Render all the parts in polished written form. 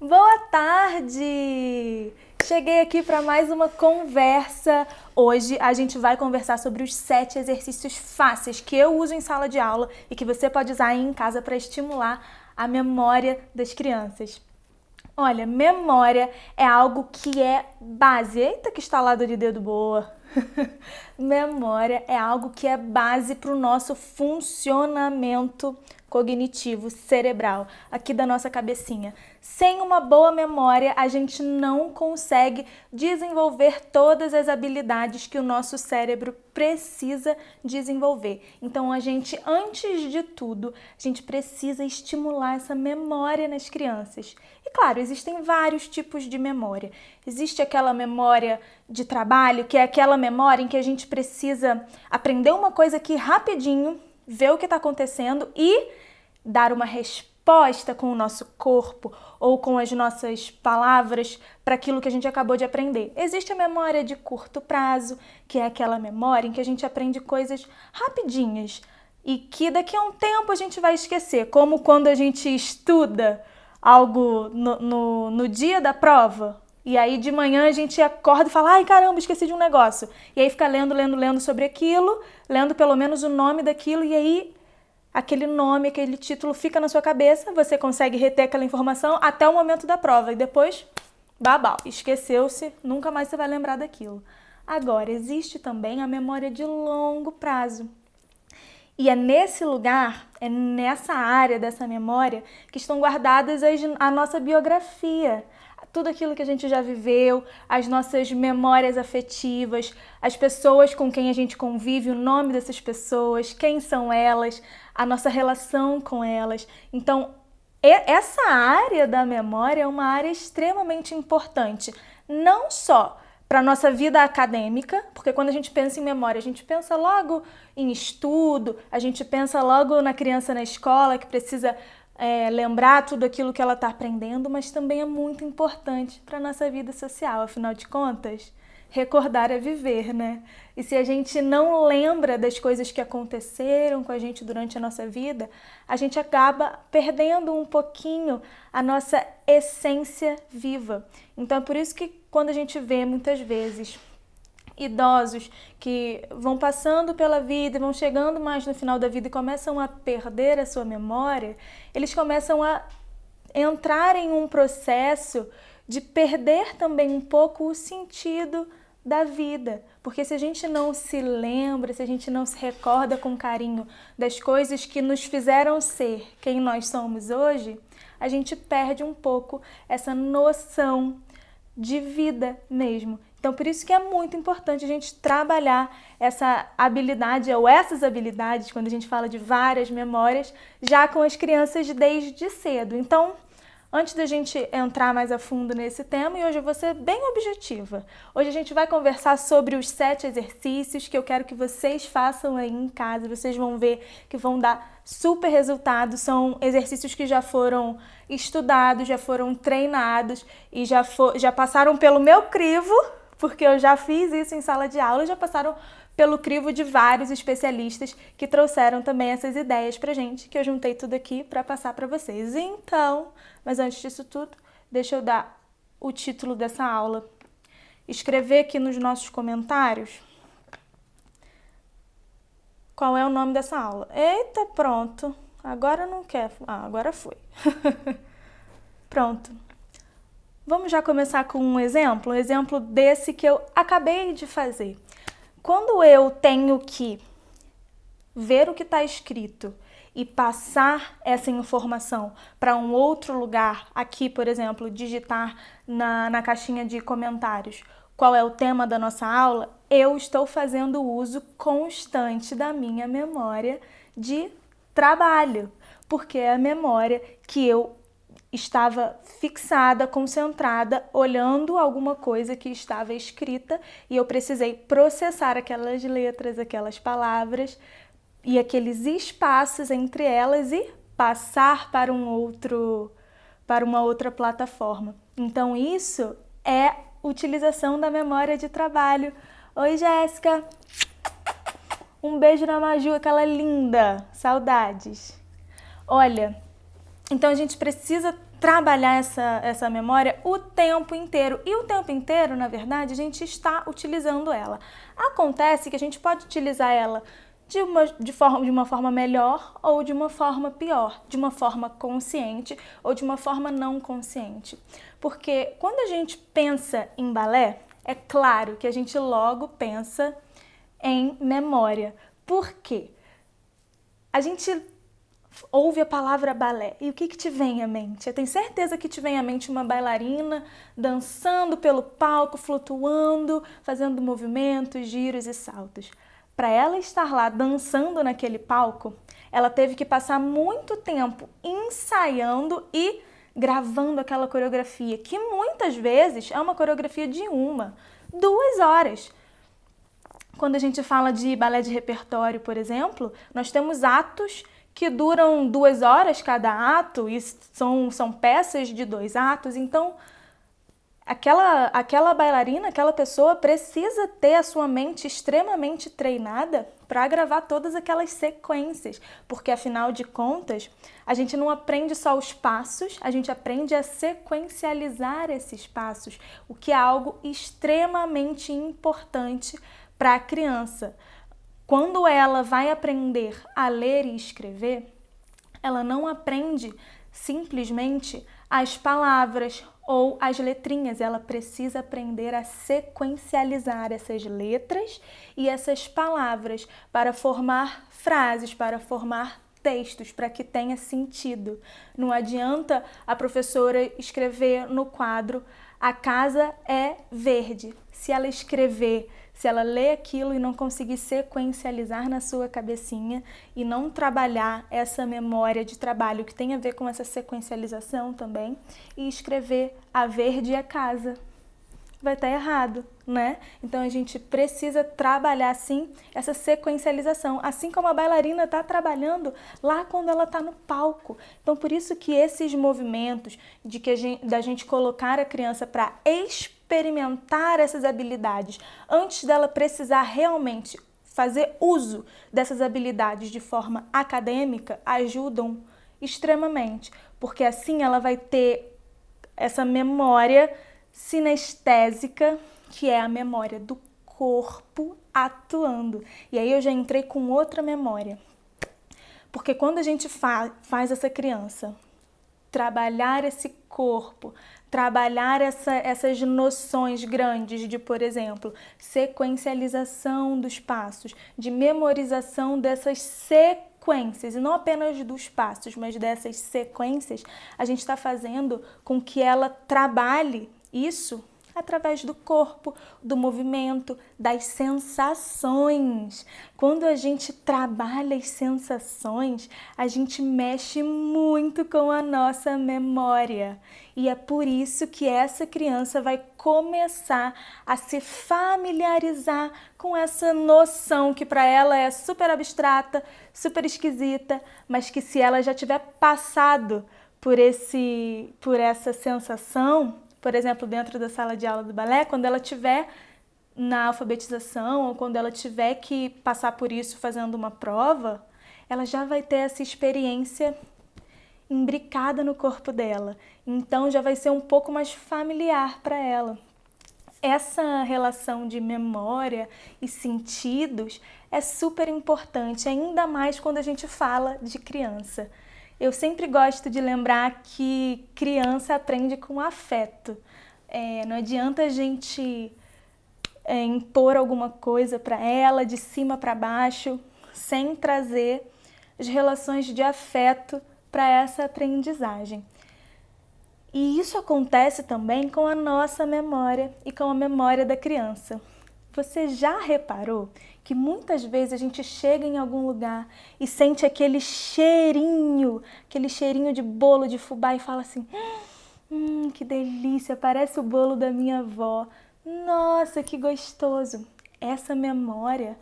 Boa tarde! Cheguei aqui para mais uma conversa. Hoje a gente vai conversar sobre os 7 exercícios fáceis que eu uso em sala de aula e que você pode usar aí em casa para estimular a memória das crianças. Olha, memória é algo que é base. Eita, que estalada de dedo boa! Memória é algo que é base para o nosso funcionamento cognitivo cerebral, aqui da nossa cabecinha. Sem uma boa memória, a gente não consegue desenvolver todas as habilidades que o nosso cérebro precisa desenvolver. Então, antes de tudo, a gente precisa estimular essa memória nas crianças. E claro, existem vários tipos de memória. Existe aquela memória de trabalho, que é aquela memória em que a gente precisa aprender uma coisa aqui rapidinho, ver o que está acontecendo e dar uma resposta com o nosso corpo ou com as nossas palavras para aquilo que a gente acabou de aprender. Existe a memória de curto prazo, que é aquela memória em que a gente aprende coisas rapidinhas e que daqui a um tempo a gente vai esquecer, como quando a gente estuda algo no dia da prova. E aí de manhã a gente acorda e fala, ai caramba, esqueci de um negócio. E aí fica lendo sobre aquilo, lendo pelo menos o nome daquilo, e aí aquele nome, aquele título fica na sua cabeça, você consegue reter aquela informação até o momento da prova. E depois, babau, esqueceu-se, nunca mais você vai lembrar daquilo. Agora, existe também a memória de longo prazo. E é nesse lugar, é nessa área dessa memória que estão guardadas a nossa biografia. Tudo aquilo que a gente já viveu, as nossas memórias afetivas, as pessoas com quem a gente convive, o nome dessas pessoas, quem são elas, a nossa relação com elas. Então, essa área da memória é uma área extremamente importante, não só para a nossa vida acadêmica, porque quando a gente pensa em memória, a gente pensa logo em estudo, a gente pensa logo na criança na escola que precisa lembrar tudo aquilo que ela está aprendendo, mas também é muito importante para a nossa vida social. Afinal de contas, recordar é viver, né? E se a gente não lembra das coisas que aconteceram com a gente durante a nossa vida, a gente acaba perdendo um pouquinho a nossa essência viva. Então é por isso que quando a gente vê muitas vezes idosos que vão passando pela vida e vão chegando mais no final da vida e começam a perder a sua memória, eles começam a entrar em um processo de perder também um pouco o sentido da vida. Porque se a gente não se lembra, se a gente não se recorda com carinho das coisas que nos fizeram ser quem nós somos hoje, a gente perde um pouco essa noção de vida mesmo. Então, por isso que é muito importante a gente trabalhar essa habilidade ou essas habilidades, quando a gente fala de várias memórias, já com as crianças desde cedo. Então, antes da gente entrar mais a fundo nesse tema, e hoje eu vou ser bem objetiva. Hoje a gente vai conversar sobre os 7 exercícios que eu quero que vocês façam aí em casa. Vocês vão ver que vão dar super resultado. São exercícios que já foram estudados, já foram treinados e já passaram pelo meu crivo, porque eu já fiz isso em sala de aula, já passaram pelo crivo de vários especialistas que trouxeram também essas ideias pra gente, que eu juntei tudo aqui para passar para vocês. Então, mas antes disso tudo, deixa eu dar o título dessa aula. Escrever aqui nos nossos comentários qual é o nome dessa aula. Eita, pronto. Agora não quer. Ah, agora foi. Pronto. Vamos já começar com um exemplo desse que eu acabei de fazer. Quando eu tenho que ver o que está escrito e passar essa informação para um outro lugar, aqui, por exemplo, digitar na caixinha de comentários qual é o tema da nossa aula, eu estou fazendo uso constante da minha memória de trabalho, porque é a memória que eu estava fixada, concentrada, olhando alguma coisa que estava escrita e eu precisei processar aquelas letras, aquelas palavras e aqueles espaços entre elas e passar para uma outra plataforma. Então isso é utilização da memória de trabalho. Oi, Jéssica! Um beijo na Maju, aquela linda! Saudades! Olha, então a gente precisa trabalhar essa memória o tempo inteiro. E o tempo inteiro, na verdade, a gente está utilizando ela. Acontece que a gente pode utilizar ela de uma forma melhor ou de uma forma pior, de uma forma consciente ou de uma forma não consciente. Porque quando a gente pensa em balé, é claro que a gente logo pensa em memória. Por quê? A gente ouve a palavra balé e o que te vem à mente? Eu tenho certeza que te vem à mente uma bailarina dançando pelo palco, flutuando, fazendo movimentos, giros e saltos. Para ela estar lá dançando naquele palco, ela teve que passar muito tempo ensaiando e gravando aquela coreografia, que muitas vezes é uma coreografia de 2 horas. Quando a gente fala de balé de repertório, por exemplo, nós temos atos que duram 2 horas cada ato e são peças de 2 atos, então aquela bailarina, aquela pessoa precisa ter a sua mente extremamente treinada para gravar todas aquelas sequências, porque afinal de contas, a gente não aprende só os passos, a gente aprende a sequencializar esses passos, o que é algo extremamente importante para a criança. Quando ela vai aprender a ler e escrever, ela não aprende simplesmente as palavras ou as letrinhas, ela precisa aprender a sequencializar essas letras e essas palavras para formar frases, para formar textos, para que tenha sentido. Não adianta a professora escrever no quadro "a casa é verde". Se ela escrever, se ela ler aquilo e não conseguir sequencializar na sua cabecinha e não trabalhar essa memória de trabalho que tem a ver com essa sequencialização também, e escrever "a verde é casa", vai estar errado, né? Então a gente precisa trabalhar sim essa sequencialização, assim como a bailarina está trabalhando lá quando ela está no palco. Então por isso que esses movimentos da gente colocar a criança para experimentar essas habilidades antes dela precisar realmente fazer uso dessas habilidades de forma acadêmica ajudam extremamente, porque assim ela vai ter essa memória sinestésica, que é a memória do corpo atuando. E aí eu já entrei com outra memória. Porque quando a gente faz essa criança trabalhar esse corpo, trabalhar essas noções grandes de, por exemplo, sequencialização dos passos, de memorização dessas sequências, e não apenas dos passos, mas dessas sequências, a gente está fazendo com que ela trabalhe isso através do corpo, do movimento, das sensações. Quando a gente trabalha as sensações, a gente mexe muito com a nossa memória. E é por isso que essa criança vai começar a se familiarizar com essa noção que para ela é super abstrata, super esquisita, mas que se ela já tiver passado por essa sensação, por exemplo, dentro da sala de aula do balé, quando ela estiver na alfabetização ou quando ela tiver que passar por isso fazendo uma prova, ela já vai ter essa experiência imbricada no corpo dela. Então já vai ser um pouco mais familiar para ela. Essa relação de memória e sentidos é super importante, ainda mais quando a gente fala de criança. Eu sempre gosto de lembrar que criança aprende com afeto. Não adianta a gente impor alguma coisa para ela de cima para baixo, sem trazer as relações de afeto para essa aprendizagem. E isso acontece também com a nossa memória e com a memória da criança. Você já reparou que muitas vezes a gente chega em algum lugar e sente aquele cheirinho de bolo de fubá e fala assim: que delícia, parece o bolo da minha avó. Nossa, que gostoso. Essa memória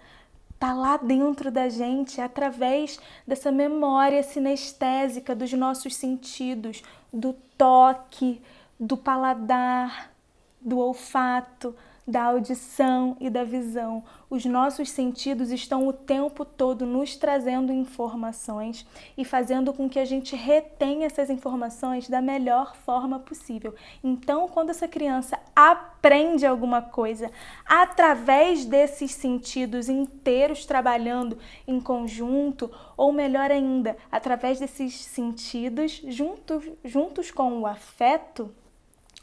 tá lá dentro da gente através dessa memória sinestésica dos nossos sentidos, do toque, do paladar, do olfato, da audição e da visão. Os nossos sentidos estão o tempo todo nos trazendo informações e fazendo com que a gente retenha essas informações da melhor forma possível. Então, quando essa criança aprende alguma coisa através desses sentidos inteiros trabalhando em conjunto, ou melhor ainda, através desses sentidos juntos com o afeto,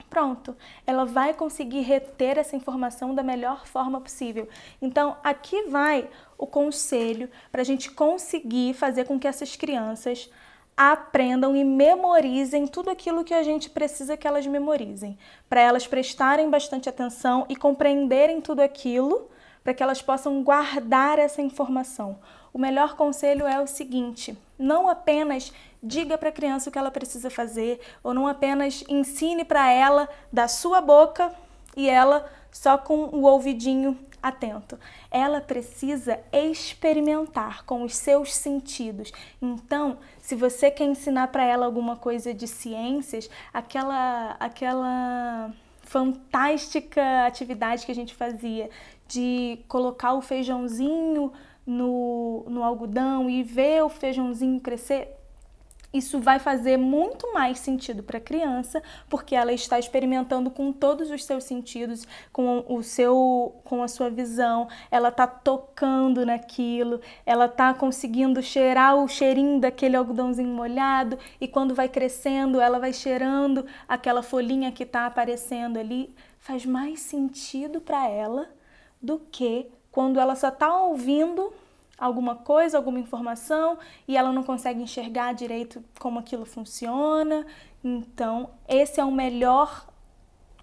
pronto, ela vai conseguir reter essa informação da melhor forma possível. Então, aqui vai o conselho para a gente conseguir fazer com que essas crianças aprendam e memorizem tudo aquilo que a gente precisa que elas memorizem, para elas prestarem bastante atenção e compreenderem tudo aquilo, para que elas possam guardar essa informação. O melhor conselho é o seguinte: não apenas diga para a criança o que ela precisa fazer, ou não apenas ensine para ela da sua boca e ela só com o ouvidinho atento. Ela precisa experimentar com os seus sentidos. Então, se você quer ensinar para ela alguma coisa de ciências, aquela fantástica atividade que a gente fazia de colocar o feijãozinho no algodão e ver o feijãozinho crescer, isso vai fazer muito mais sentido para a criança, porque ela está experimentando com todos os seus sentidos, com a sua visão, ela está tocando naquilo, ela está conseguindo cheirar o cheirinho daquele algodãozinho molhado, e quando vai crescendo, ela vai cheirando aquela folhinha que está aparecendo ali. Faz mais sentido para ela do que quando ela só está ouvindo alguma coisa, alguma informação, e ela não consegue enxergar direito como aquilo funciona. Então, esse é o melhor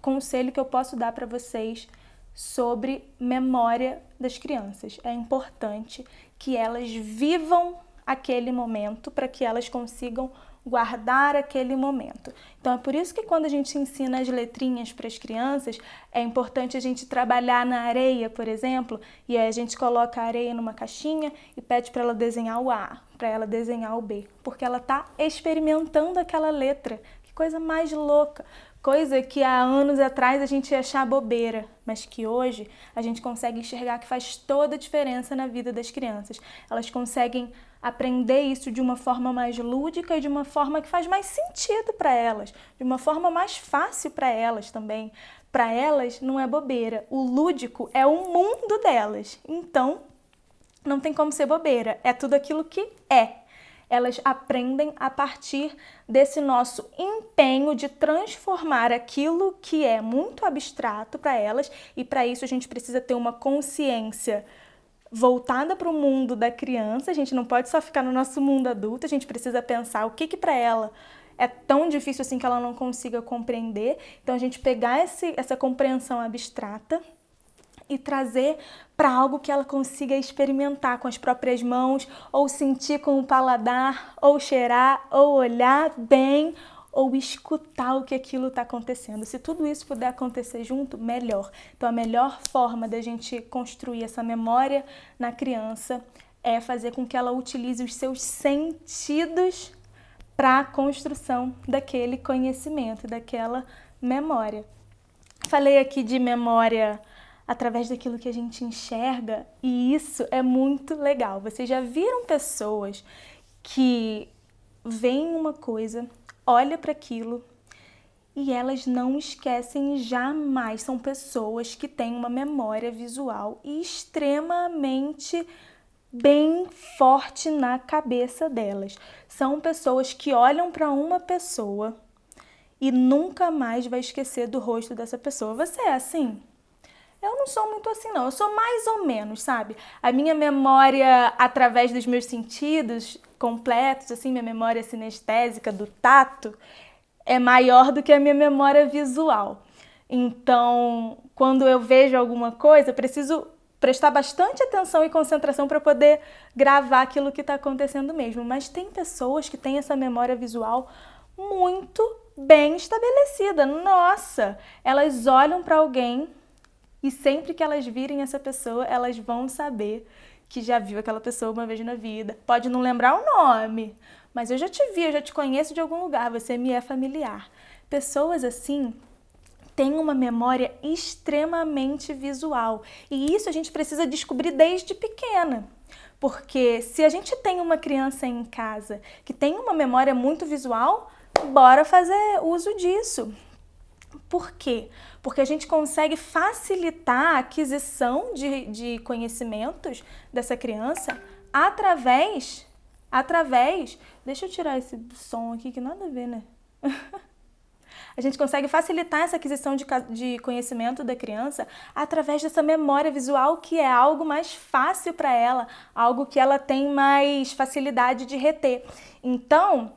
conselho que eu posso dar para vocês sobre memória das crianças. É importante que elas vivam aquele momento para que elas consigam guardar aquele momento. Então, é por isso que quando a gente ensina as letrinhas para as crianças, é importante a gente trabalhar na areia, por exemplo, e aí a gente coloca a areia numa caixinha e pede para ela desenhar o A, para ela desenhar o B, porque ela está experimentando aquela letra. Que coisa mais louca! Coisa que há anos atrás a gente ia achar bobeira, mas que hoje a gente consegue enxergar que faz toda a diferença na vida das crianças. Elas conseguem aprender isso de uma forma mais lúdica e de uma forma que faz mais sentido para elas, de uma forma mais fácil para elas também. Para elas não é bobeira, o lúdico é o mundo delas, então não tem como ser bobeira, é tudo aquilo que é. Elas aprendem a partir desse nosso empenho de transformar aquilo que é muito abstrato para elas, e para isso a gente precisa ter uma consciência voltada para o mundo da criança. A gente não pode só ficar no nosso mundo adulto, a gente precisa pensar o que para ela é tão difícil assim que ela não consiga compreender. Então a gente pegar essa compreensão abstrata e trazer para algo que ela consiga experimentar com as próprias mãos, ou sentir com o paladar, ou cheirar, ou olhar bem, ou escutar o que aquilo está acontecendo. Se tudo isso puder acontecer junto, melhor. Então a melhor forma da gente construir essa memória na criança é fazer com que ela utilize os seus sentidos para a construção daquele conhecimento, daquela memória. Falei aqui de memória através daquilo que a gente enxerga, e isso é muito legal. Vocês já viram pessoas que veem uma coisa, olha para aquilo e elas não esquecem jamais. São pessoas que têm uma memória visual extremamente bem forte na cabeça delas. São pessoas que olham para uma pessoa e nunca mais vai esquecer do rosto dessa pessoa. Você é assim? Eu não sou muito assim, não. Eu sou mais ou menos, sabe? A minha memória, através dos meus sentidos completos, assim, minha memória sinestésica do tato, é maior do que a minha memória visual. Então, quando eu vejo alguma coisa, eu preciso prestar bastante atenção e concentração para poder gravar aquilo que está acontecendo mesmo. Mas tem pessoas que têm essa memória visual muito bem estabelecida. Nossa! Elas olham para alguém e sempre que elas virem essa pessoa, elas vão saber que já viu aquela pessoa uma vez na vida. Pode não lembrar o nome, mas eu já te vi, eu já te conheço de algum lugar, você me é familiar. Pessoas assim tem uma memória extremamente visual. E isso a gente precisa descobrir desde pequena. Porque se a gente tem uma criança em casa que tem uma memória muito visual, bora fazer uso disso. Por quê? Porque a gente consegue facilitar a aquisição de conhecimentos dessa criança através... Deixa eu tirar esse som aqui que nada a ver, né? A gente consegue facilitar essa aquisição de conhecimento da criança através dessa memória visual, que é algo mais fácil para ela, algo que ela tem mais facilidade de reter. Então,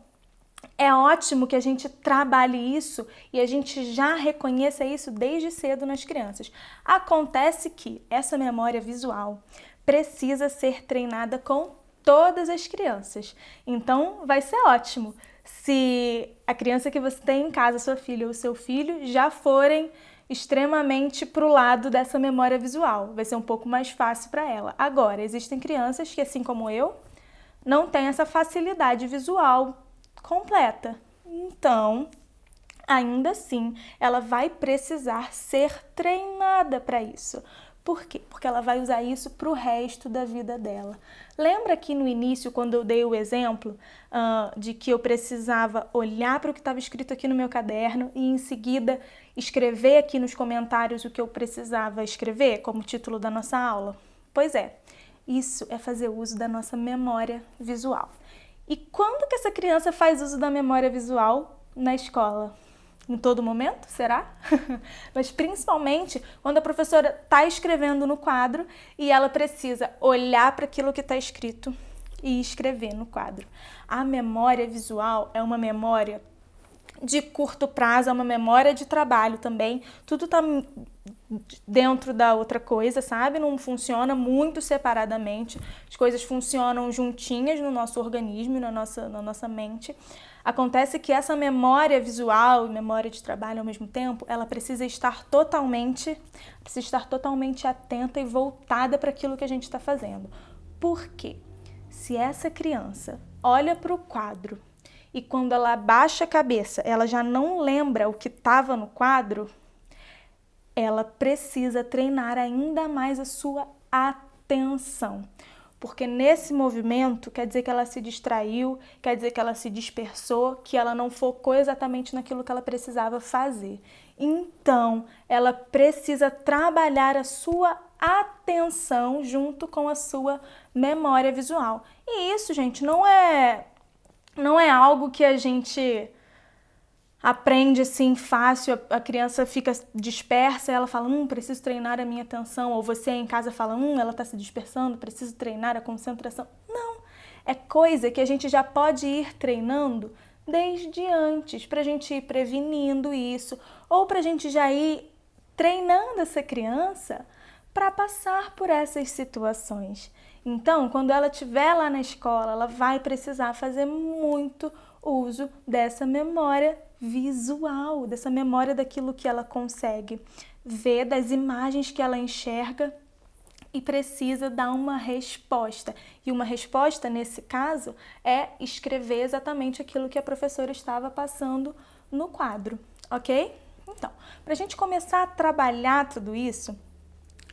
é ótimo que a gente trabalhe isso e a gente já reconheça isso desde cedo nas crianças. Acontece que essa memória visual precisa ser treinada com todas as crianças. Então, vai ser ótimo se a criança que você tem em casa, sua filha ou seu filho, já forem extremamente para o lado dessa memória visual. Vai ser um pouco mais fácil para ela. Agora, existem crianças que, assim como eu, não têm essa facilidade visual completa. Então, ainda assim, ela vai precisar ser treinada para isso. Por quê? Porque ela vai usar isso para o resto da vida dela. Lembra que no início, quando eu dei o exemplo de que eu precisava olhar para o que estava escrito aqui no meu caderno e em seguida escrever aqui nos comentários o que eu precisava escrever como título da nossa aula? Pois é, isso é fazer uso da nossa memória visual. E quando que essa criança faz uso da memória visual na escola? Em todo momento, será? Mas principalmente quando a professora está escrevendo no quadro e ela precisa olhar para aquilo que está escrito e escrever no quadro. A memória visual é uma memória de curto prazo, é uma memória de trabalho também. Tudo está dentro da outra coisa, sabe? Não funciona muito separadamente. As coisas funcionam juntinhas no nosso organismo, na nossa mente. Acontece que essa memória visual e memória de trabalho ao mesmo tempo, ela precisa estar totalmente atenta e voltada para aquilo que a gente está fazendo. Por quê? Se essa criança olha para o quadro e quando ela abaixa a cabeça, ela já não lembra o que estava no quadro, ela precisa treinar ainda mais a sua atenção. Porque nesse movimento quer dizer que ela se distraiu, quer dizer que ela se dispersou, que ela não focou exatamente naquilo que ela precisava fazer. Então, ela precisa trabalhar a sua atenção junto com a sua memória visual. E isso, gente, não é algo que a gente aprende assim fácil, a criança fica dispersa e ela fala, preciso treinar a minha atenção, ou você em casa fala, ela está se dispersando, preciso treinar a concentração. Não, é coisa que a gente já pode ir treinando desde antes, para a gente ir prevenindo isso, ou para a gente já ir treinando essa criança para passar por essas situações. Então, quando ela estiver lá na escola, ela vai precisar fazer muito uso dessa memória visual, dessa memória daquilo que ela consegue ver, das imagens que ela enxerga e precisa dar uma resposta. E uma resposta, nesse caso, é escrever exatamente aquilo que a professora estava passando no quadro, ok? Então, para a gente começar a trabalhar tudo isso,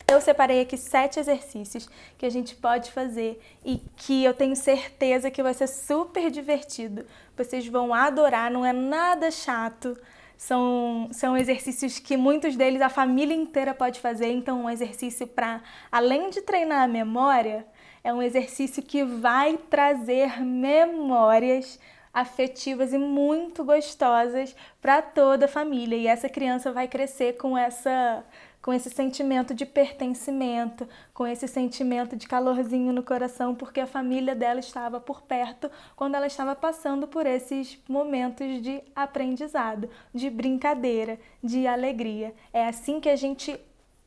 eu separei aqui 7 exercícios que a gente pode fazer e que eu tenho certeza que vai ser super divertido. Vocês vão adorar, não é nada chato. São exercícios que muitos deles a família inteira pode fazer. Então, um exercício para, além de treinar a memória, é um exercício que vai trazer memórias afetivas e muito gostosas para toda a família. E essa criança vai crescer com esse sentimento de pertencimento, com esse sentimento de calorzinho no coração, porque a família dela estava por perto quando ela estava passando por esses momentos de aprendizado, de brincadeira, de alegria. É assim que a gente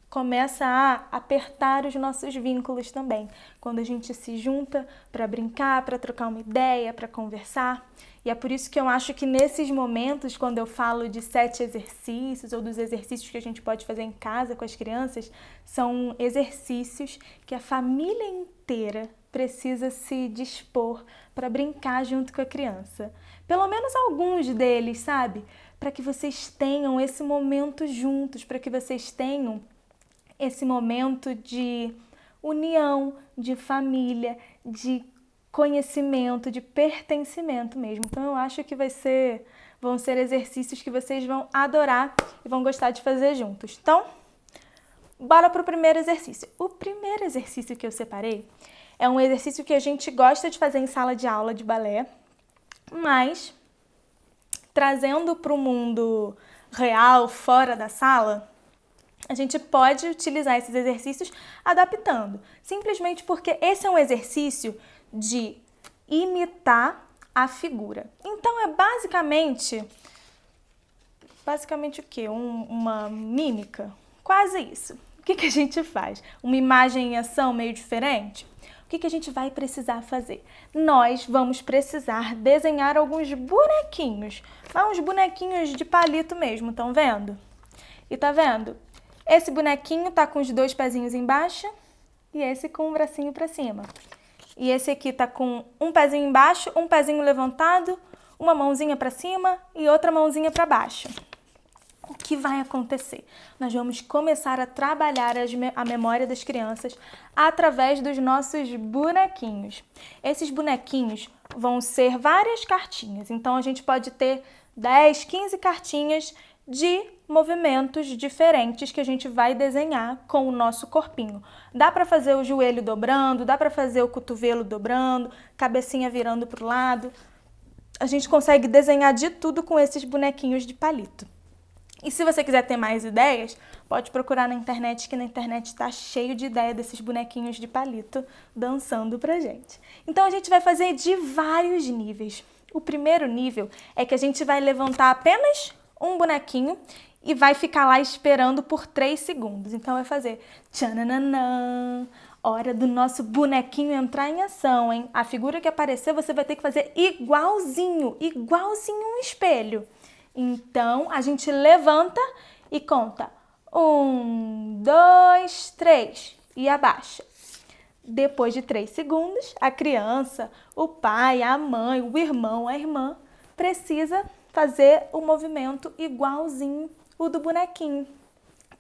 começa a apertar os nossos vínculos também, quando a gente se junta para brincar, para trocar uma ideia, para conversar. E é por isso que eu acho que nesses momentos, quando eu falo de 7 exercícios ou dos exercícios que a gente pode fazer em casa com as crianças, são exercícios que a família inteira precisa se dispor para brincar junto com a criança. Pelo menos alguns deles, sabe? para que vocês tenham esse momento juntos, para que vocês tenham esse momento de união, de família, de conhecimento, de pertencimento mesmo. Então eu acho que vão ser exercícios que vocês vão adorar e vão gostar de fazer juntos. Então, bora pro primeiro exercício. O primeiro exercício que eu separei é um exercício que a gente gosta de fazer em sala de aula de balé, mas trazendo para o mundo real, fora da sala, a gente pode utilizar esses exercícios adaptando. Simplesmente porque esse é um exercício de imitar a figura. Então, é basicamente o quê? Uma mímica? Quase isso. O que a gente faz? Uma imagem em ação meio diferente? O que a gente vai precisar fazer? Nós vamos precisar desenhar alguns bonequinhos. Uns bonequinhos de palito mesmo, estão vendo? E tá vendo? Esse bonequinho tá com os 2 pezinhos embaixo e esse com o bracinho para cima. E esse aqui tá com um pezinho embaixo, um pezinho levantado, uma mãozinha para cima e outra mãozinha para baixo. O que vai acontecer? Nós vamos começar a trabalhar a memória das crianças através dos nossos bonequinhos. Esses bonequinhos vão ser várias cartinhas, então a gente pode ter 10, 15 cartinhas de movimentos diferentes que a gente vai desenhar com o nosso corpinho. Dá para fazer o joelho dobrando, dá para fazer o cotovelo dobrando, cabecinha virando para o lado. A gente consegue desenhar de tudo com esses bonequinhos de palito. E se você quiser ter mais ideias, pode procurar na internet, que na internet está cheio de ideia desses bonequinhos de palito dançando pra gente. Então a gente vai fazer de vários níveis. O primeiro nível é que a gente vai levantar apenas um bonequinho e vai ficar lá esperando por 3 segundos. Então vai fazer tchananã, hora do nosso bonequinho entrar em ação, hein? A figura que aparecer você vai ter que fazer igualzinho um espelho. Então, a gente levanta e conta 1, 2, 3 e abaixa. Depois de 3 segundos, a criança, o pai, a mãe, o irmão, a irmã precisa fazer o movimento igualzinho o do bonequinho.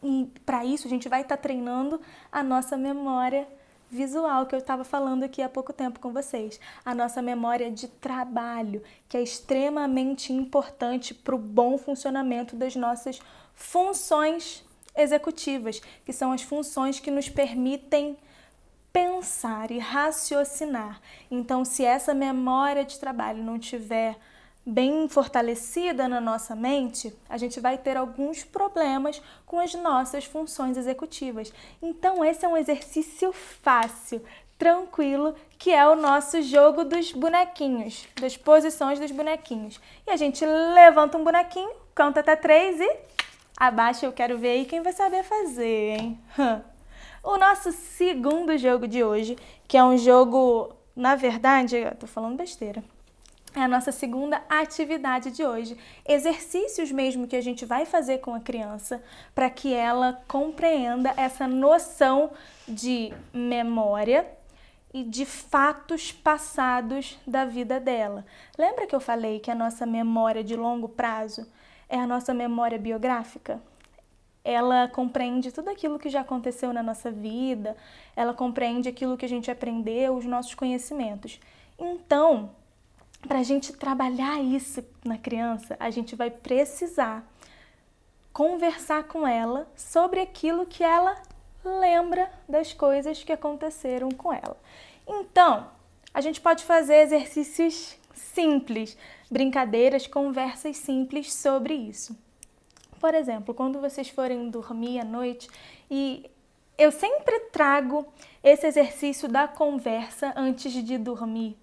E para isso, a gente vai estar treinando a nossa memória visual, que eu estava falando aqui há pouco tempo com vocês. A nossa memória de trabalho, que é extremamente importante para o bom funcionamento das nossas funções executivas, que são as funções que nos permitem pensar e raciocinar. Então, se essa memória de trabalho não tiver bem fortalecida na nossa mente, a gente vai ter alguns problemas com as nossas funções executivas. Então, esse é um exercício fácil, tranquilo, que é o nosso jogo dos bonequinhos, das posições dos bonequinhos. E a gente levanta um bonequinho, conta até 3 e abaixa. Eu quero ver aí quem vai saber fazer, hein? O nosso segundo jogo de hoje, que é um jogo, na verdade, eu tô falando besteira. É a nossa segunda atividade de hoje. Exercícios mesmo que a gente vai fazer com a criança para que ela compreenda essa noção de memória e de fatos passados da vida dela. Lembra que eu falei que a nossa memória de longo prazo é a nossa memória biográfica? Ela compreende tudo aquilo que já aconteceu na nossa vida, ela compreende aquilo que a gente aprendeu, os nossos conhecimentos. Então, para a gente trabalhar isso na criança, a gente vai precisar conversar com ela sobre aquilo que ela lembra das coisas que aconteceram com ela. Então, a gente pode fazer exercícios simples, brincadeiras, conversas simples sobre isso. Por exemplo, quando vocês forem dormir à noite, e eu sempre trago esse exercício da conversa antes de dormir,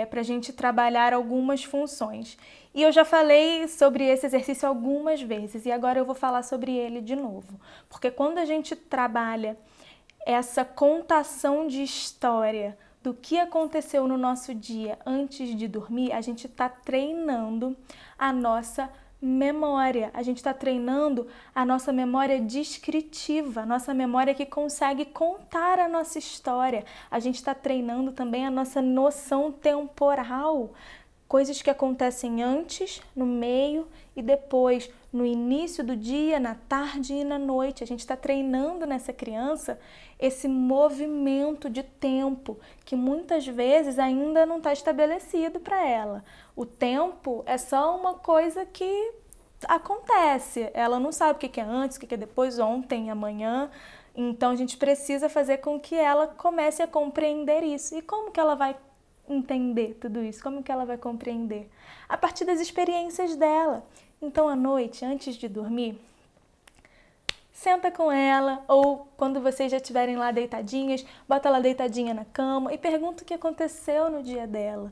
para a gente trabalhar algumas funções. E eu já falei sobre esse exercício algumas vezes e agora eu vou falar sobre ele de novo. Porque quando a gente trabalha essa contação de história do que aconteceu no nosso dia antes de dormir, a gente está treinando a nossa memória, a gente está treinando a nossa memória descritiva, a nossa memória que consegue contar a nossa história. A gente está treinando também a nossa noção temporal. coisas que acontecem antes, no meio e depois, no início do dia, na tarde e na noite. A gente está treinando nessa criança esse movimento de tempo que muitas vezes ainda não está estabelecido para ela. O tempo é só uma coisa que acontece, ela não sabe o que é antes, o que é depois, ontem, amanhã. Então a gente precisa fazer com que ela comece a compreender isso. E como que ela vai entender tudo isso? Como que ela vai compreender? A partir das experiências dela. Então, à noite, antes de dormir, senta com ela, ou quando vocês já estiverem lá deitadinhas, bota ela deitadinha na cama e pergunta o que aconteceu no dia dela.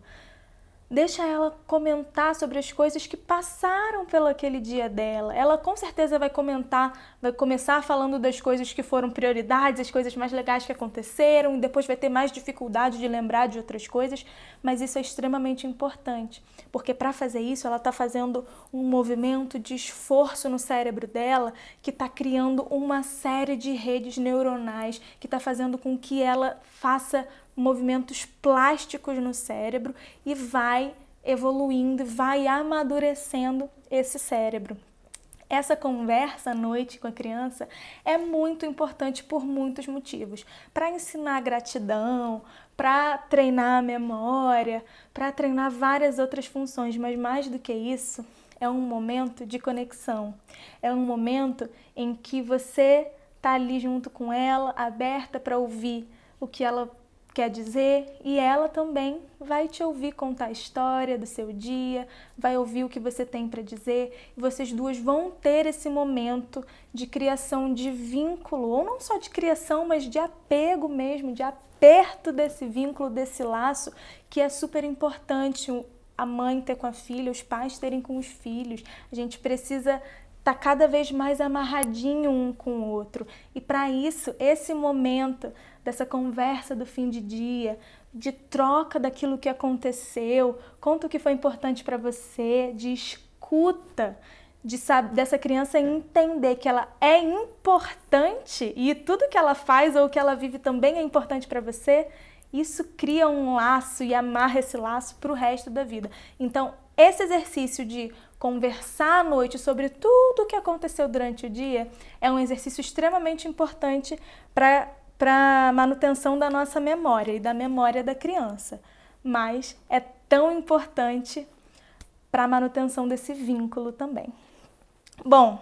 Deixa ela comentar sobre as coisas que passaram pelo aquele dia dela. Ela com certeza vai começar falando das coisas que foram prioridades, as coisas mais legais que aconteceram, e depois vai ter mais dificuldade de lembrar de outras coisas, mas isso é extremamente importante, porque para fazer isso ela está fazendo um movimento de esforço no cérebro dela que está criando uma série de redes neuronais, que está fazendo com que ela faça movimentos plásticos no cérebro e vai evoluindo, vai amadurecendo esse cérebro. Essa conversa à noite com a criança é muito importante por muitos motivos. Para ensinar gratidão, para treinar a memória, para treinar várias outras funções, mas mais do que isso, é um momento de conexão. É um momento em que você está ali junto com ela, aberta para ouvir o que ela quer dizer, e ela também vai te ouvir contar a história do seu dia, vai ouvir o que você tem para dizer, e vocês duas vão ter esse momento de criação de vínculo, ou não só de criação, mas de apego mesmo, de aperto desse vínculo, desse laço, que é super importante a mãe ter com a filha, os pais terem com os filhos. A gente precisa estar cada vez mais amarradinho um com o outro, e para isso, esse momento dessa conversa do fim de dia, de troca daquilo que aconteceu, conta o que foi importante para você, de escuta, dessa criança entender que ela é importante e tudo que ela faz ou que ela vive também é importante para você, isso cria um laço e amarra esse laço para o resto da vida. Então, esse exercício de conversar à noite sobre tudo o que aconteceu durante o dia é um exercício extremamente importante para a manutenção da nossa memória e da memória da criança, mas é tão importante para a manutenção desse vínculo também. Bom,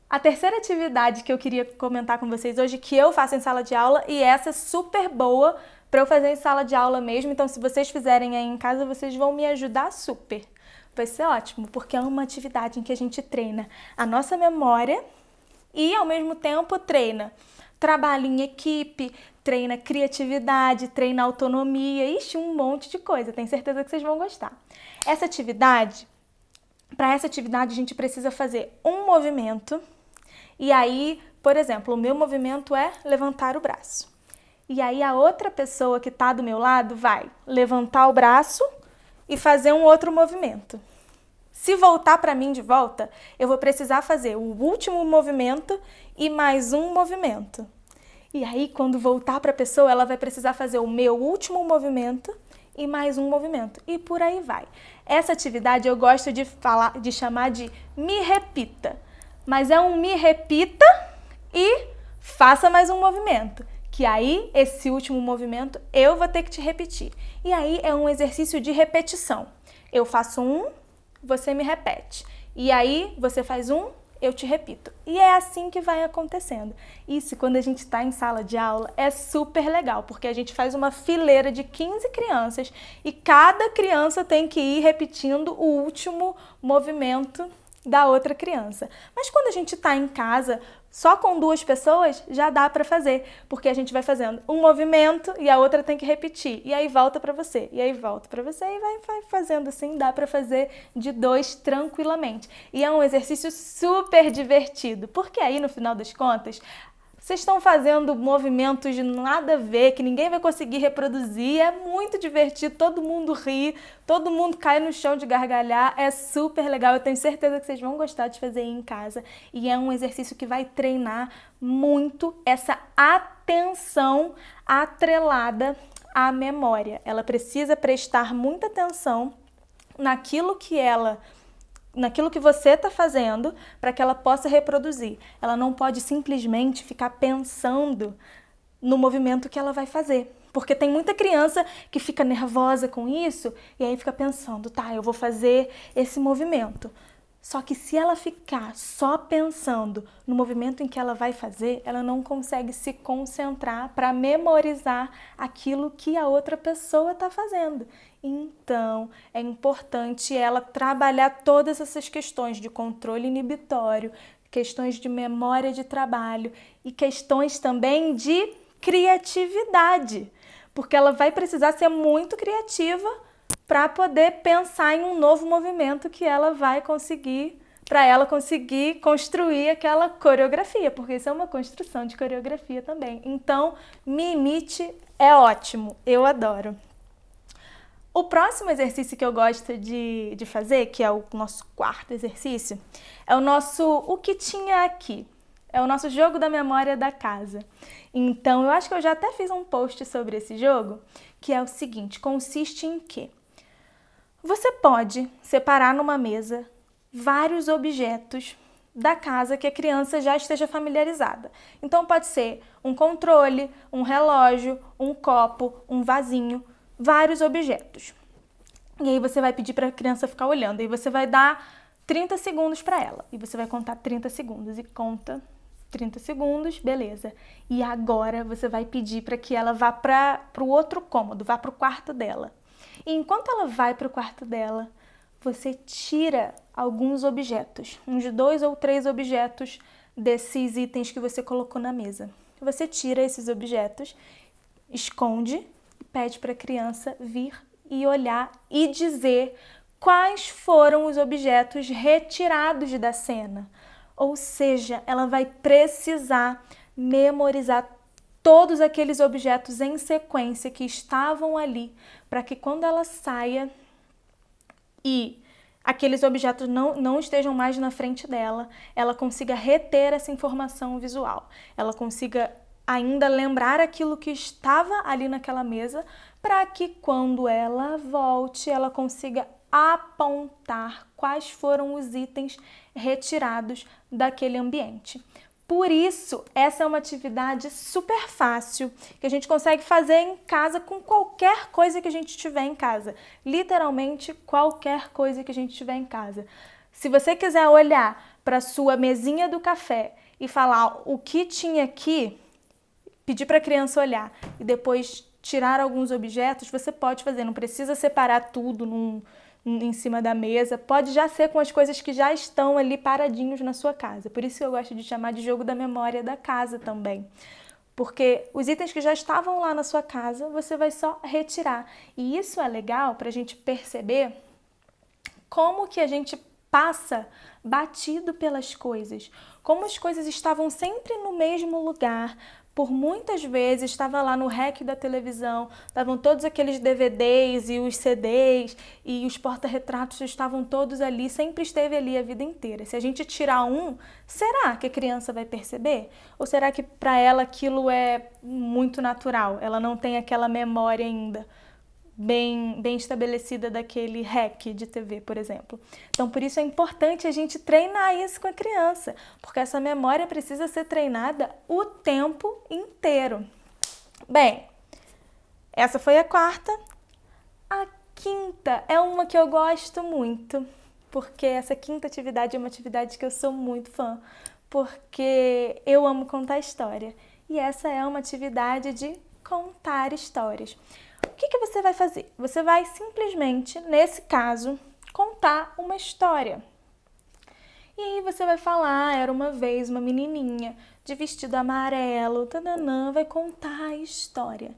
a terceira atividade que eu queria comentar com vocês hoje, que eu faço em sala de aula, e essa é super boa para eu fazer em sala de aula mesmo, então se vocês fizerem aí em casa, vocês vão me ajudar super. Vai ser ótimo, porque é uma atividade em que a gente treina a nossa memória e, ao mesmo tempo, treina trabalho em equipe, treina criatividade, treina autonomia, ixi, um monte de coisa. Tenho certeza que vocês vão gostar. Para essa atividade, a gente precisa fazer um movimento. E aí, por exemplo, o meu movimento é levantar o braço. E aí, a outra pessoa que está do meu lado vai levantar o braço e fazer um outro movimento. Se voltar para mim de volta, eu vou precisar fazer o último movimento e mais um movimento. E aí, quando voltar para a pessoa, ela vai precisar fazer o meu último movimento e mais um movimento. E por aí vai. Essa atividade eu gosto de chamar de me repita. Mas é um me repita e faça mais um movimento. Que aí, esse último movimento, eu vou ter que te repetir. E aí, é um exercício de repetição. Eu faço um, você me repete. E aí, você faz um, eu te repito. E é assim que vai acontecendo. Isso, quando a gente está em sala de aula, é super legal, porque a gente faz uma fileira de 15 crianças e cada criança tem que ir repetindo o último movimento da outra criança. Mas quando a gente está em casa, só com 2 pessoas, já dá para fazer, porque a gente vai fazendo um movimento e a outra tem que repetir, e aí volta para você, e aí volta para você, e vai fazendo assim, dá para fazer de 2 tranquilamente. E é um exercício super divertido, porque aí no final das contas, vocês estão fazendo movimentos de nada a ver, que ninguém vai conseguir reproduzir, é muito divertido, todo mundo ri, todo mundo cai no chão de gargalhar, é super legal, eu tenho certeza que vocês vão gostar de fazer em casa e é um exercício que vai treinar muito essa atenção atrelada à memória. Ela precisa prestar muita atenção naquilo que você está fazendo para que ela possa reproduzir. Ela não pode simplesmente ficar pensando no movimento que ela vai fazer. Porque tem muita criança que fica nervosa com isso e aí fica pensando, tá, eu vou fazer esse movimento. Só que se ela ficar só pensando no movimento em que ela vai fazer, ela não consegue se concentrar para memorizar aquilo que a outra pessoa está fazendo. Então, é importante ela trabalhar todas essas questões de controle inibitório, questões de memória de trabalho e questões também de criatividade, porque ela vai precisar ser muito criativa para poder pensar em um novo movimento que ela vai conseguir, para ela conseguir construir aquela coreografia, porque isso é uma construção de coreografia também. Então, mimite é ótimo, eu adoro. O próximo exercício que eu gosto de fazer, que é o nosso quarto exercício, é o que tinha aqui. É o nosso jogo da memória da casa. Então, eu acho que eu já até fiz um post sobre esse jogo, que é o seguinte, consiste em quê? Você pode separar numa mesa vários objetos da casa que a criança já esteja familiarizada. Então pode ser um controle, um relógio, um copo, um vasinho, vários objetos. E aí você vai pedir para a criança ficar olhando, e você vai dar 30 segundos para ela. E você vai contar 30 segundos e conta 30 segundos, beleza. E agora você vai pedir para que ela vá para o outro cômodo, vá para o quarto dela. E enquanto ela vai para o quarto dela, você tira alguns objetos, uns 2 ou 3 objetos desses itens que você colocou na mesa. Você tira esses objetos, esconde, pede para a criança vir e olhar e dizer quais foram os objetos retirados da cena. Ou seja, ela vai precisar memorizar todos aqueles objetos em sequência que estavam ali, para que quando ela saia e aqueles objetos não estejam mais na frente dela, ela consiga reter essa informação visual, ela consiga ainda lembrar aquilo que estava ali naquela mesa, para que quando ela volte, ela consiga apontar quais foram os itens retirados daquele ambiente. Por isso, essa é uma atividade super fácil, que a gente consegue fazer em casa com qualquer coisa que a gente tiver em casa. Literalmente, qualquer coisa que a gente tiver em casa. Se você quiser olhar para a sua mesinha do café e falar o que tinha aqui, pedir para a criança olhar e depois tirar alguns objetos, você pode fazer. Não precisa separar tudo em cima da mesa, pode já ser com as coisas que já estão ali paradinhos na sua casa. Por isso que eu gosto de chamar de jogo da memória da casa também. Porque os itens que já estavam lá na sua casa, você vai só retirar. E isso é legal para a gente perceber como que a gente passa batido pelas coisas. Como as coisas estavam sempre no mesmo lugar, por muitas vezes estava lá no REC da televisão, estavam todos aqueles DVDs e os CDs e os porta-retratos estavam todos ali, sempre esteve ali a vida inteira. Se a gente tirar um, será que a criança vai perceber? Ou será que para ela aquilo é muito natural? Ela não tem aquela memória ainda bem estabelecida daquele REC de TV, por exemplo. Então, por isso é importante a gente treinar isso com a criança, porque essa memória precisa ser treinada o tempo inteiro. Bem, essa foi a quarta. A quinta é uma que eu gosto muito, porque essa quinta atividade é uma atividade que eu sou muito fã, porque eu amo contar história. E essa é uma atividade de contar histórias. O que você vai fazer? Você vai simplesmente, nesse caso, contar uma história. E aí você vai falar, era uma vez uma menininha de vestido amarelo, tadanã, vai contar a história.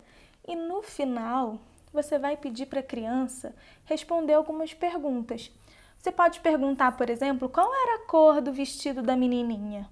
E no final, você vai pedir para a criança responder algumas perguntas. Você pode perguntar, por exemplo, qual era a cor do vestido da menininha?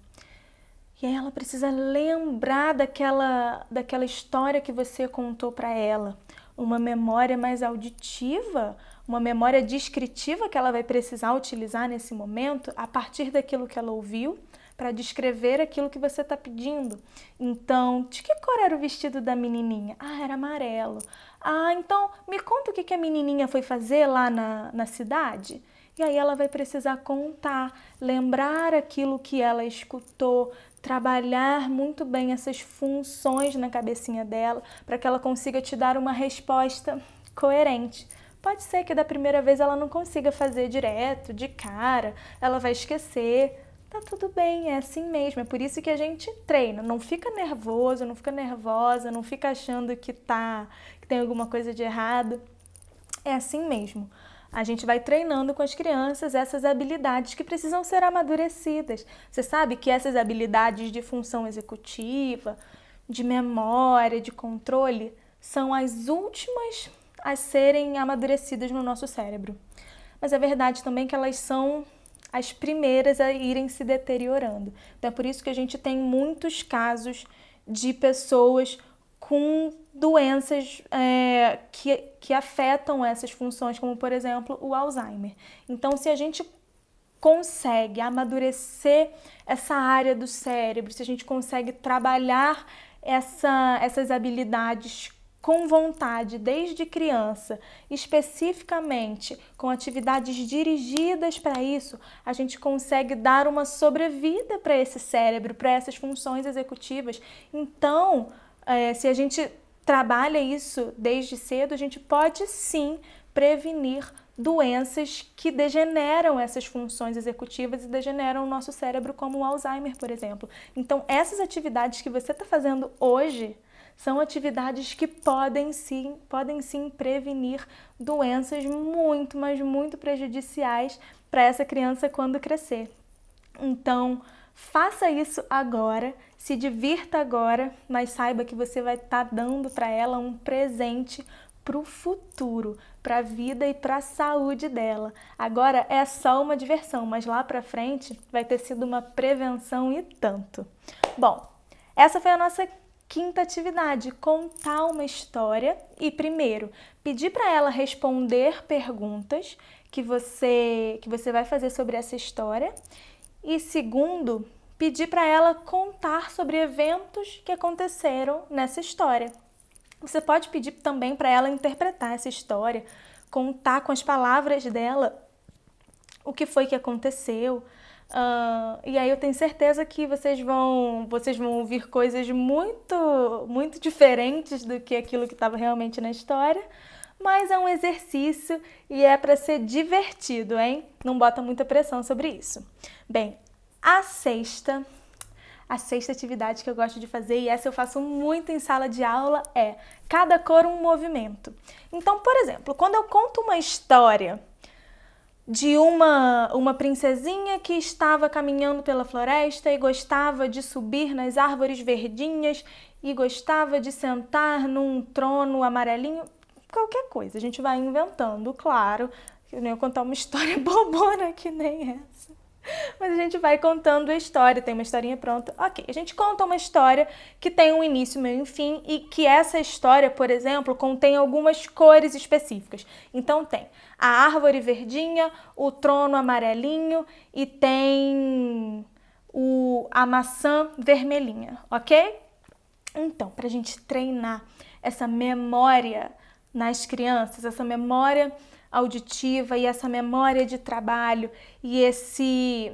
E aí ela precisa lembrar daquela história que você contou para ela. Uma memória mais auditiva, uma memória descritiva que ela vai precisar utilizar nesse momento, a partir daquilo que ela ouviu, para descrever aquilo que você está pedindo. Então, de que cor era o vestido da menininha? Ah, era amarelo. Ah, então me conta o que a menininha foi fazer lá na cidade. E aí ela vai precisar contar, lembrar aquilo que ela escutou, trabalhar muito bem essas funções na cabecinha dela para que ela consiga te dar uma resposta coerente. Pode ser que da primeira vez ela não consiga fazer direto, de cara, ela vai esquecer. Tá tudo bem, é assim mesmo. É por isso que a gente treina. Não fica nervoso, não fica nervosa, não fica achando que tem alguma coisa de errado. É assim mesmo. A gente vai treinando com as crianças essas habilidades que precisam ser amadurecidas. Você sabe que essas habilidades de função executiva, de memória, de controle, são as últimas a serem amadurecidas no nosso cérebro. Mas é verdade também que elas são as primeiras a irem se deteriorando. Então é por isso que a gente tem muitos casos de pessoas com doenças que afetam essas funções, como por exemplo o Alzheimer. Então se a gente consegue amadurecer essa área do cérebro, se a gente consegue trabalhar essas habilidades com vontade desde criança, especificamente com atividades dirigidas para isso, a gente consegue dar uma sobrevida para esse cérebro, para essas funções executivas. Então, se a gente trabalha isso desde cedo, a gente pode sim prevenir doenças que degeneram essas funções executivas e degeneram o nosso cérebro, como o Alzheimer, por exemplo. Então, essas atividades que você está fazendo hoje são atividades que podem sim prevenir doenças muito, mas muito prejudiciais para essa criança quando crescer. Então, faça isso agora, se divirta agora, mas saiba que você vai estar dando para ela um presente para o futuro, para a vida e para a saúde dela. Agora é só uma diversão, mas lá para frente vai ter sido uma prevenção e tanto. Bom, essa foi a nossa quinta atividade, contar uma história e, primeiro, pedir para ela responder perguntas que você vai fazer sobre essa história e, segundo, pedir para ela contar sobre eventos que aconteceram nessa história. Você pode pedir também para ela interpretar essa história, contar com as palavras dela o que foi que aconteceu. E aí eu tenho certeza que vocês vão ouvir coisas muito, muito diferentes do que aquilo que estava realmente na história, mas é um exercício e é para ser divertido, hein? Não bota muita pressão sobre isso. Bem, a sexta atividade que eu gosto de fazer, e essa eu faço muito em sala de aula, é cada cor um movimento. Então, por exemplo, quando eu conto uma história de uma princesinha que estava caminhando pela floresta e gostava de subir nas árvores verdinhas e gostava de sentar num trono amarelinho, qualquer coisa. A gente vai inventando, claro. Eu nem vou contar uma história bobona que nem essa. Mas a gente vai contando a história, tem uma historinha pronta. Ok, a gente conta uma história que tem um início, meio e fim e que essa história, por exemplo, contém algumas cores específicas. Então tem a árvore verdinha, o trono amarelinho e tem a maçã vermelhinha, ok? Então, para a gente treinar essa memória nas crianças, essa memória auditiva e essa memória de trabalho e esse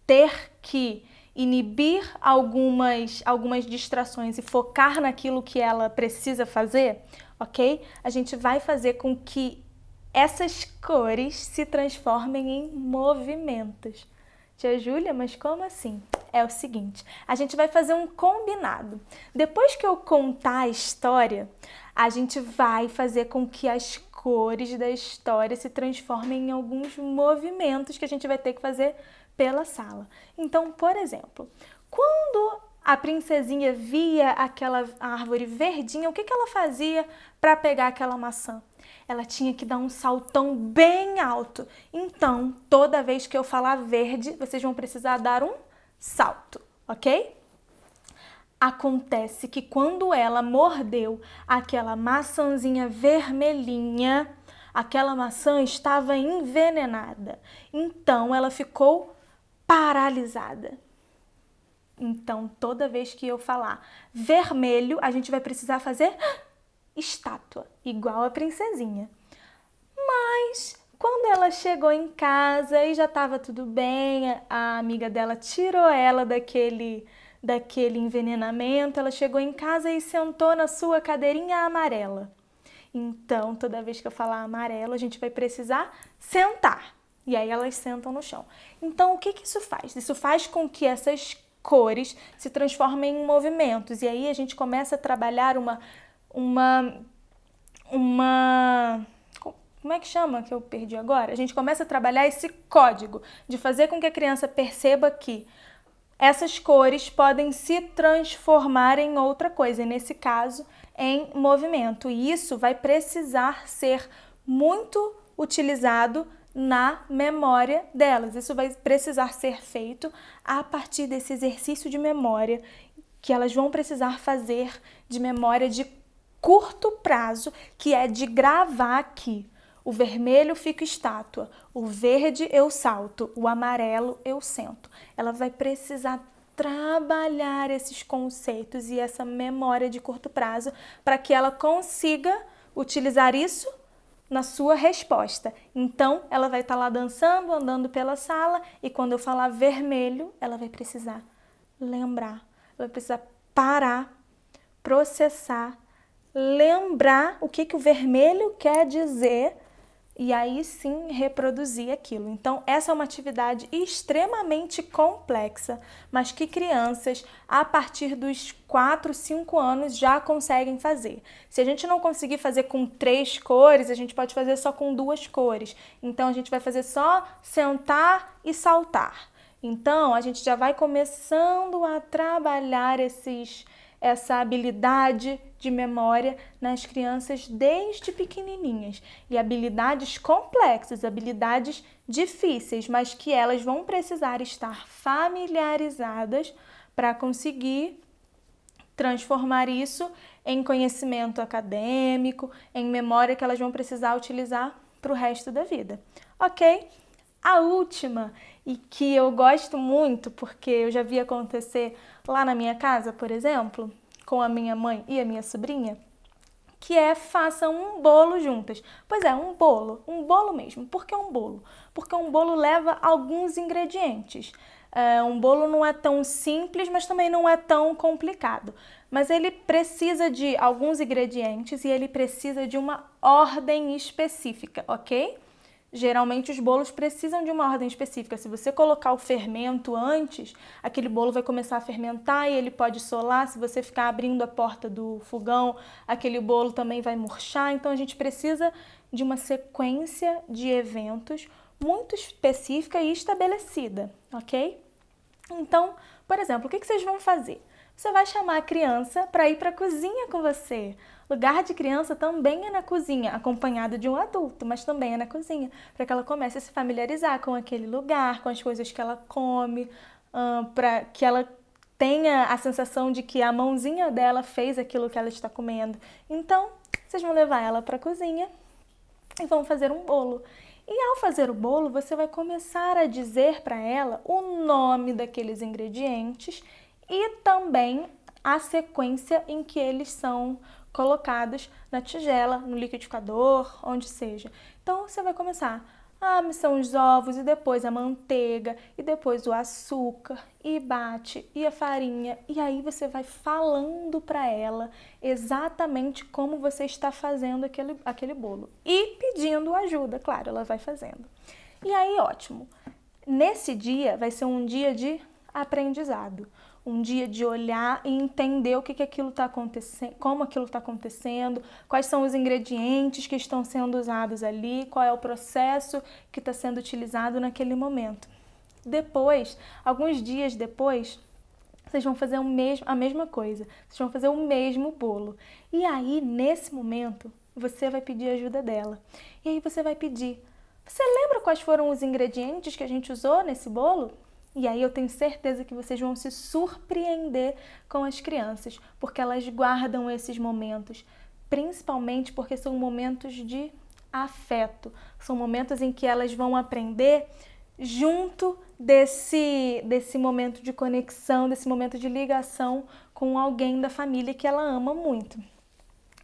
ter que inibir algumas distrações e focar naquilo que ela precisa fazer, ok? A gente vai fazer com que essas cores se transformem em movimentos. Tia Júlia, mas como assim? É o seguinte, a gente vai fazer um combinado. Depois que eu contar a história, a gente vai fazer com que as cores da história se transformem em alguns movimentos que a gente vai ter que fazer pela sala. Então, por exemplo, quando a princesinha via aquela árvore verdinha, o que ela fazia para pegar aquela maçã? Ela tinha que dar um saltão bem alto. Então, toda vez que eu falar verde, vocês vão precisar dar um salto, ok? Acontece que quando ela mordeu aquela maçãzinha vermelhinha, aquela maçã estava envenenada. Então, ela ficou paralisada. Então, toda vez que eu falar vermelho, a gente vai precisar fazer estátua, igual a princesinha. Mas, quando ela chegou em casa e já estava tudo bem, a amiga dela tirou ela daquele envenenamento, ela chegou em casa e sentou na sua cadeirinha amarela. Então, toda vez que eu falar amarelo, a gente vai precisar sentar. E aí elas sentam no chão. Então, o que isso faz? Isso faz com que essas cores se transformem em movimentos. E aí a gente começa a trabalhar como é que chama que eu perdi agora? A gente começa a trabalhar esse código de fazer com que a criança perceba que essas cores podem se transformar em outra coisa, e nesse caso, em movimento. E isso vai precisar ser muito utilizado na memória delas. Isso vai precisar ser feito a partir desse exercício de memória que elas vão precisar fazer de memória de curto prazo, que é de gravar aqui. O vermelho fica estátua, o verde eu salto, o amarelo eu sento. Ela vai precisar trabalhar esses conceitos e essa memória de curto prazo para que ela consiga utilizar isso na sua resposta. Então, ela vai estar lá dançando, andando pela sala e quando eu falar vermelho, ela vai precisar lembrar, ela vai precisar parar, processar, lembrar o que o vermelho quer dizer e aí sim reproduzir aquilo. Então, essa é uma atividade extremamente complexa, mas que crianças, a partir dos 4, 5 anos, já conseguem fazer. Se a gente não conseguir fazer com 3 cores, a gente pode fazer só com 2 cores. Então, a gente vai fazer só sentar e saltar. Então, a gente já vai começando a trabalhar essa habilidade de memória nas crianças desde pequenininhas. E habilidades complexas, habilidades difíceis, mas que elas vão precisar estar familiarizadas para conseguir transformar isso em conhecimento acadêmico, em memória que elas vão precisar utilizar para o resto da vida. Ok? A última, e que eu gosto muito, porque eu já vi acontecer lá na minha casa, por exemplo, com a minha mãe e a minha sobrinha, que é façam um bolo juntas. Pois é, um bolo mesmo. Por que um bolo? Porque um bolo leva alguns ingredientes. Um bolo não é tão simples, mas também não é tão complicado. Mas ele precisa de alguns ingredientes e ele precisa de uma ordem específica, ok? Geralmente os bolos precisam de uma ordem específica. Se você colocar o fermento antes, aquele bolo vai começar a fermentar e ele pode solar. Se você ficar abrindo a porta do fogão, aquele bolo também vai murchar. Então a gente precisa de uma sequência de eventos muito específica e estabelecida, ok? Então, por exemplo, o que vocês vão fazer? Você vai chamar a criança para ir para a cozinha com você. Lugar de criança também é na cozinha, acompanhado de um adulto, mas também é na cozinha, para que ela comece a se familiarizar com aquele lugar, com as coisas que ela come, para que ela tenha a sensação de que a mãozinha dela fez aquilo que ela está comendo. Então, vocês vão levar ela para a cozinha e vão fazer um bolo. E ao fazer o bolo, você vai começar a dizer para ela o nome daqueles ingredientes e também a sequência em que eles são colocados na tigela, no liquidificador, onde seja. Então, você vai começar. São os ovos e depois a manteiga e depois o açúcar e bate e a farinha. E aí você vai falando para ela exatamente como você está fazendo aquele bolo. E pedindo ajuda, claro, ela vai fazendo. E aí, ótimo. Nesse dia vai ser um dia de aprendizado. Um dia de olhar e entender o que aquilo está acontecendo, como aquilo está acontecendo, quais são os ingredientes que estão sendo usados ali, qual é o processo que está sendo utilizado naquele momento. Depois, alguns dias depois, vocês vão fazer a mesma coisa, vocês vão fazer o mesmo bolo. E aí, nesse momento, você vai pedir ajuda dela. E aí você vai pedir, você lembra quais foram os ingredientes que a gente usou nesse bolo? E aí eu tenho certeza que vocês vão se surpreender com as crianças, porque elas guardam esses momentos, principalmente porque são momentos de afeto, são momentos em que elas vão aprender junto desse momento de conexão, desse momento de ligação com alguém da família que ela ama muito.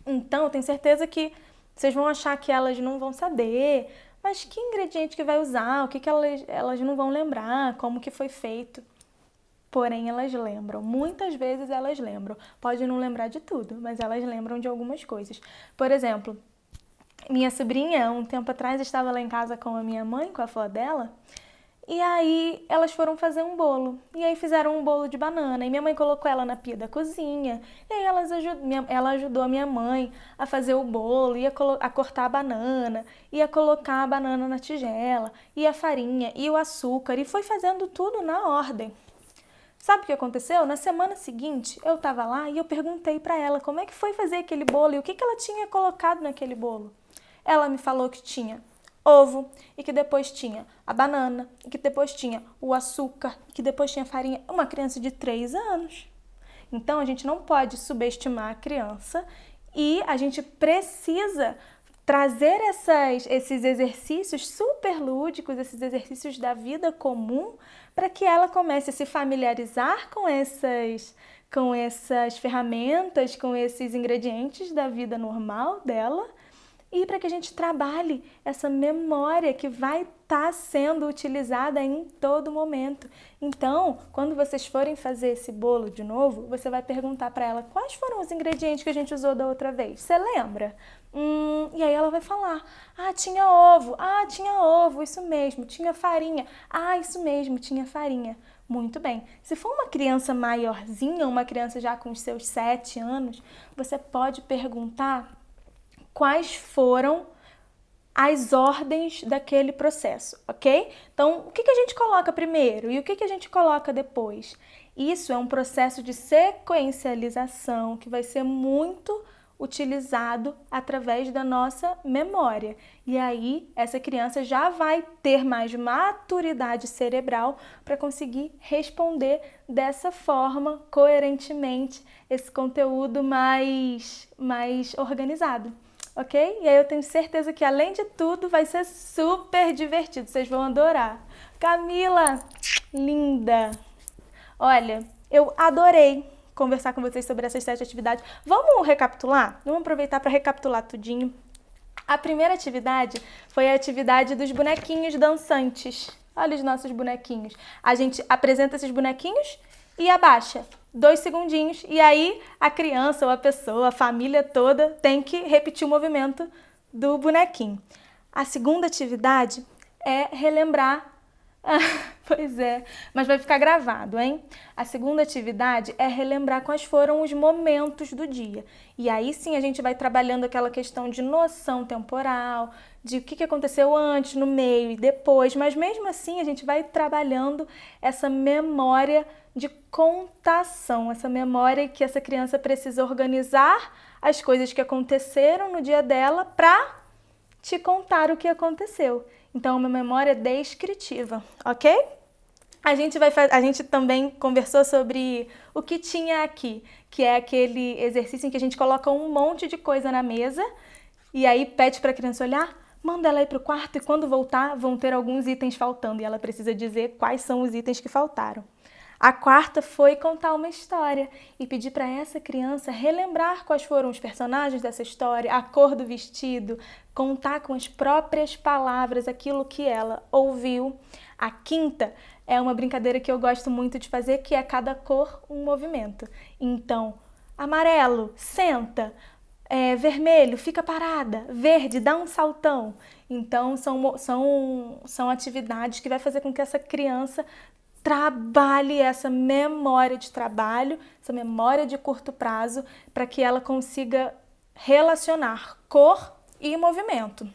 Então, eu tenho certeza que vocês vão achar que elas não vão saber, mas que ingrediente que vai usar, o que elas não vão lembrar, como que foi feito. Porém, elas lembram. Muitas vezes elas lembram. Pode não lembrar de tudo, mas elas lembram de algumas coisas. Por exemplo, minha sobrinha, um tempo atrás, estava lá em casa com a minha mãe, com a avó dela, e aí elas foram fazer um bolo. E aí fizeram um bolo de banana. E minha mãe colocou ela na pia da cozinha. E aí ela ajudou a minha mãe a fazer o bolo, a cortar a banana, ia colocar a banana na tigela, e a farinha, e o açúcar, e foi fazendo tudo na ordem. Sabe o que aconteceu? Na semana seguinte, eu estava lá e eu perguntei para ela como é que foi fazer aquele bolo e o que ela tinha colocado naquele bolo. Ela me falou que tinha ovo, e que depois tinha a banana, e que depois tinha o açúcar, e que depois tinha farinha. Uma criança de 3 anos. Então, a gente não pode subestimar a criança e a gente precisa trazer esses exercícios super lúdicos, esses exercícios da vida comum, para que ela comece a se familiarizar com essas ferramentas, com esses ingredientes da vida normal dela, e para que a gente trabalhe essa memória que vai estar sendo utilizada em todo momento. Então, quando vocês forem fazer esse bolo de novo, você vai perguntar para ela quais foram os ingredientes que a gente usou da outra vez. Você lembra? E aí ela vai falar, tinha ovo, isso mesmo, tinha farinha, isso mesmo, tinha farinha. Muito bem. Se for uma criança maiorzinha, uma criança já com os seus 7 anos, você pode perguntar quais foram as ordens daquele processo, ok? Então, o que a gente coloca primeiro e o que a gente coloca depois? Isso é um processo de sequencialização que vai ser muito utilizado através da nossa memória. E aí, essa criança já vai ter mais maturidade cerebral para conseguir responder dessa forma, coerentemente, esse conteúdo mais organizado. Ok? E aí eu tenho certeza que, além de tudo, vai ser super divertido. Vocês vão adorar. Camila, linda! Olha, eu adorei conversar com vocês sobre essas 7 atividades. Vamos recapitular? Vamos aproveitar para recapitular tudinho. A primeira atividade foi a atividade dos bonequinhos dançantes. Olha os nossos bonequinhos. A gente apresenta esses bonequinhos e abaixa 2 segundinhos, e aí a criança ou a pessoa, a família toda tem que repetir o movimento do bonequinho. A segunda atividade é relembrar. Pois é, mas vai ficar gravado, hein? A segunda atividade é relembrar quais foram os momentos do dia. E aí sim a gente vai trabalhando aquela questão de noção temporal, de o que aconteceu antes, no meio e depois, mas mesmo assim a gente vai trabalhando essa memória de contação, essa memória que essa criança precisa organizar as coisas que aconteceram no dia dela para te contar o que aconteceu. Então, uma memória descritiva, ok? A gente também conversou sobre o que tinha aqui, que é aquele exercício em que a gente coloca um monte de coisa na mesa e aí pede para a criança olhar, manda ela ir para o quarto e quando voltar vão ter alguns itens faltando e ela precisa dizer quais são os itens que faltaram. A quarta foi contar uma história e pedir para essa criança relembrar quais foram os personagens dessa história, a cor do vestido, contar com as próprias palavras aquilo que ela ouviu. A quinta é uma brincadeira que eu gosto muito de fazer, que é cada cor um movimento. Então, amarelo, senta. Vermelho, fica parada. Verde, dá um saltão. Então, são atividades que vai fazer com que essa criança trabalhe essa memória de trabalho, essa memória de curto prazo, para que ela consiga relacionar cor e movimento.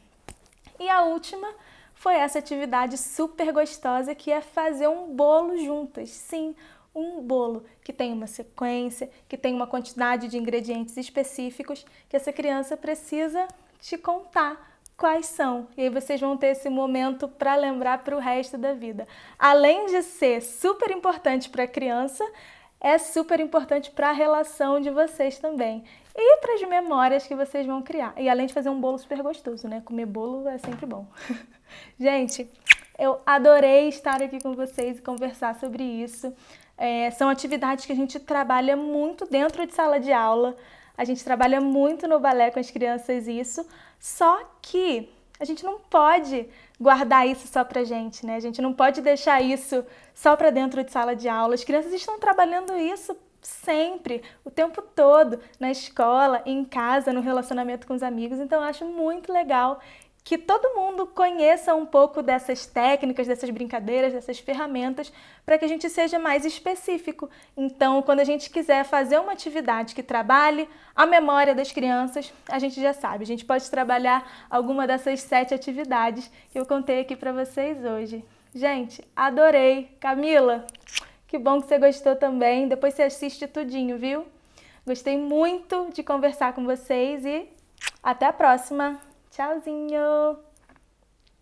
E a última foi essa atividade super gostosa que é fazer um bolo juntas. Sim, um bolo que tem uma sequência, que tem uma quantidade de ingredientes específicos que essa criança precisa te contar quais são. E aí vocês vão ter esse momento para lembrar para o resto da vida. Além de ser super importante para a criança, é super importante para a relação de vocês também. E para as memórias que vocês vão criar. E além de fazer um bolo super gostoso, né? Comer bolo é sempre bom. Gente, Eu adorei estar aqui com vocês e conversar sobre isso. São atividades que a gente trabalha muito dentro de sala de aula. A gente trabalha muito no balé com as crianças isso, só que a gente não pode guardar isso só pra gente, né? A gente não pode deixar isso só pra dentro de sala de aula. As crianças estão trabalhando isso sempre, o tempo todo, na escola, em casa, no relacionamento com os amigos. Então eu acho muito legal que todo mundo conheça um pouco dessas técnicas, dessas brincadeiras, dessas ferramentas, para que a gente seja mais específico. Então, quando a gente quiser fazer uma atividade que trabalhe a memória das crianças, a gente já sabe, a gente pode trabalhar alguma dessas 7 atividades que eu contei aqui para vocês hoje. Gente, adorei! Camila, que bom que você gostou também. Depois você assiste tudinho, viu? Gostei muito de conversar com vocês e até a próxima! Tchauzinho!